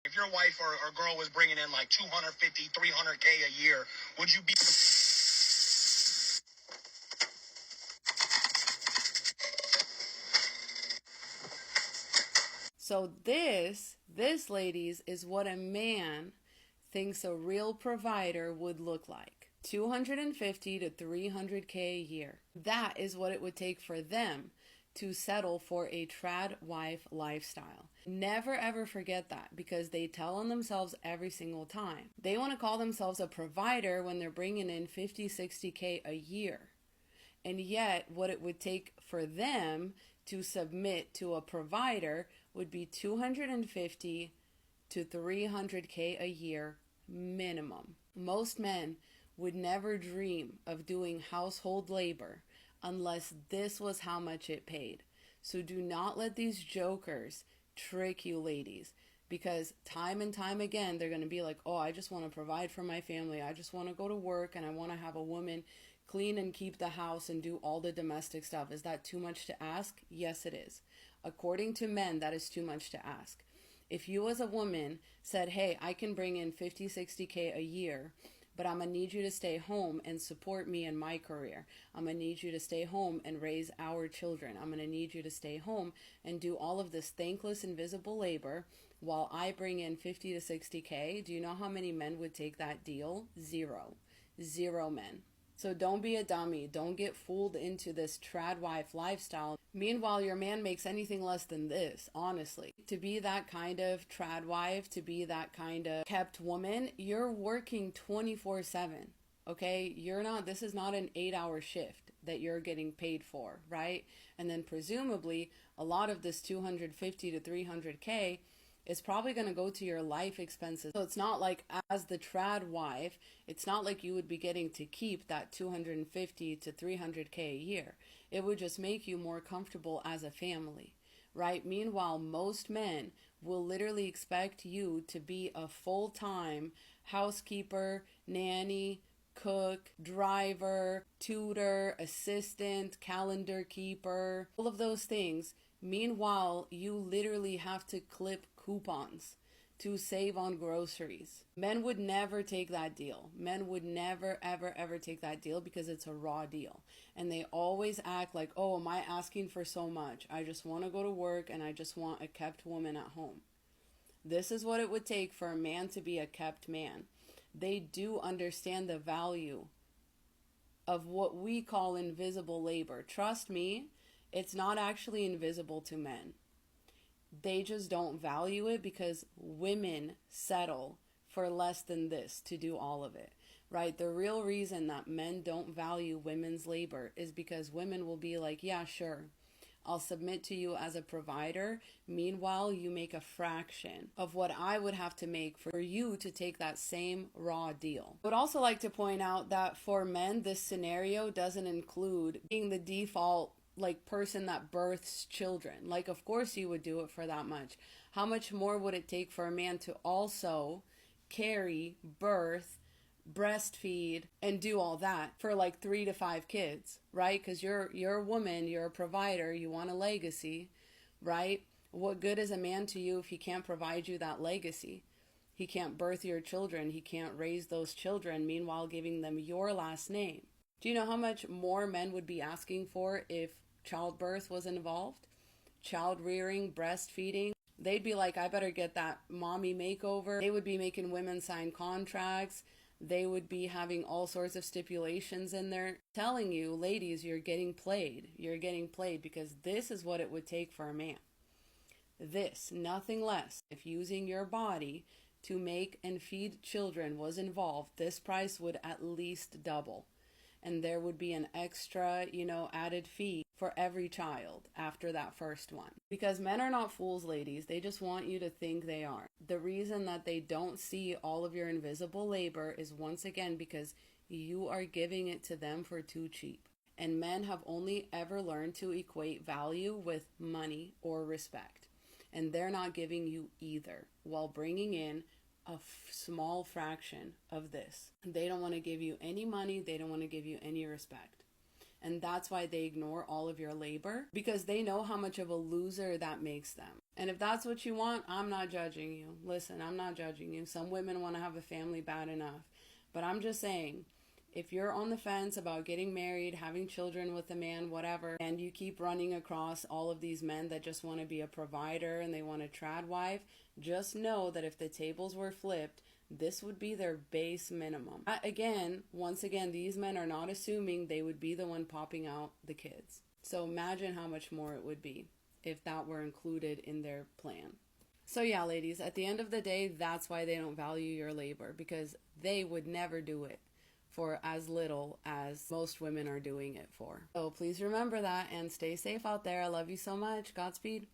If your wife or girl was bringing in like 250, 300K a year, would you be... So this ladies, is what a man thinks a real provider would look like. 250 to 300K a year. That is what it would take for them to settle for a trad wife lifestyle. Never ever forget that, because they tell on themselves every single time. They want to call themselves a provider when they're bringing in 50, 60K a year. And yet, what it would take for them to submit to a provider would be 250 to 300K a year minimum. Most men would never dream of doing household labor unless this was how much it paid. So do not let these jokers trick you, ladies, because time and time again they're going to be like, oh, I just want to provide for my family, I just want to go to work, and I want to have a woman clean and keep the house and do all the domestic stuff. Is that too much to ask? Yes, it is. According to men, that is too much to ask. If you as a woman said, hey, I can bring in 50, 60K a year, but I'm going to need you to stay home and support me in my career. I'm going to need you to stay home and raise our children. I'm going to need you to stay home and do all of this thankless, invisible labor while I bring in 50 to 60K. Do you know how many men would take that deal? Zero. Zero men. So don't be a dummy. Don't get fooled into this trad wife lifestyle. Meanwhile, your man makes anything less than this, honestly. To be that kind of trad wife, to be that kind of kept woman, you're working 24/7. Okay? This is not an 8-hour shift that you're getting paid for, right? And then presumably a lot of this 250 to 300K is probably going to go to your life expenses. So it's not like, as the trad wife, it's not like you would be getting to keep that 250 to 300K a year. It would just make you more comfortable as a family, right? Meanwhile, most men will literally expect you to be a full-time housekeeper, nanny, cook, driver, tutor, assistant, calendar keeper, all of those things. Meanwhile, you literally have to clip coupons to save on groceries. Men would never take that deal. Men would never, ever, ever take that deal because it's a raw deal. And they always act like, oh, am I asking for so much? I just want to go to work and I just want a kept woman at home. This is what it would take for a man to be a kept man. They do understand the value of what we call invisible labor. Trust me, it's not actually invisible to men. They just don't value it because women settle for less than this to do all of it, right? The real reason that men don't value women's labor is because women will be like, yeah, sure, I'll submit to you as a provider. Meanwhile, you make a fraction of what I would have to make for you to take that same raw deal. I would also like to point out that for men, this scenario doesn't include being the default person that births children. Of course you would do it for that much. How much more would it take for a man to also carry, birth, breastfeed, and do all that for 3 to 5 kids, right? Because you're a woman, you're a provider, you want a legacy, right? What good is a man to you if he can't provide you that legacy? He can't birth your children, he can't raise those children, meanwhile giving them your last name. Do you know how much more men would be asking for if childbirth was involved? Child rearing, breastfeeding. They'd be like, I better get that mommy makeover. They would be making women sign contracts. They would be having all sorts of stipulations in there telling you, ladies, you're getting played. You're getting played because this is what it would take for a man. This, nothing less. If using your body to make and feed children was involved, this price would at least double. And there would be an extra, added fee for every child after that first one. Because men are not fools, ladies. They just want you to think they are. The reason that they don't see all of your invisible labor is once again because you are giving it to them for too cheap. And men have only ever learned to equate value with money or respect. And they're not giving you either while bringing in a small fraction of this. They don't want to give you any money. They don't want to give you any respect. And that's why they ignore all of your labor, because they know how much of a loser that makes them. And if that's what you want, I'm not judging you. Listen, I'm not judging you. Some women want to have a family bad enough. But I'm just saying, if you're on the fence about getting married, having children with a man, whatever, and you keep running across all of these men that just want to be a provider and they want a trad wife, just know that if the tables were flipped, this would be their base minimum. Once again, these men are not assuming they would be the one popping out the kids. So imagine how much more it would be if that were included in their plan. So yeah, ladies, at the end of the day, that's why they don't value your labor, because they would never do it for as little as most women are doing it for. So please remember that and stay safe out there. I love you so much. Godspeed.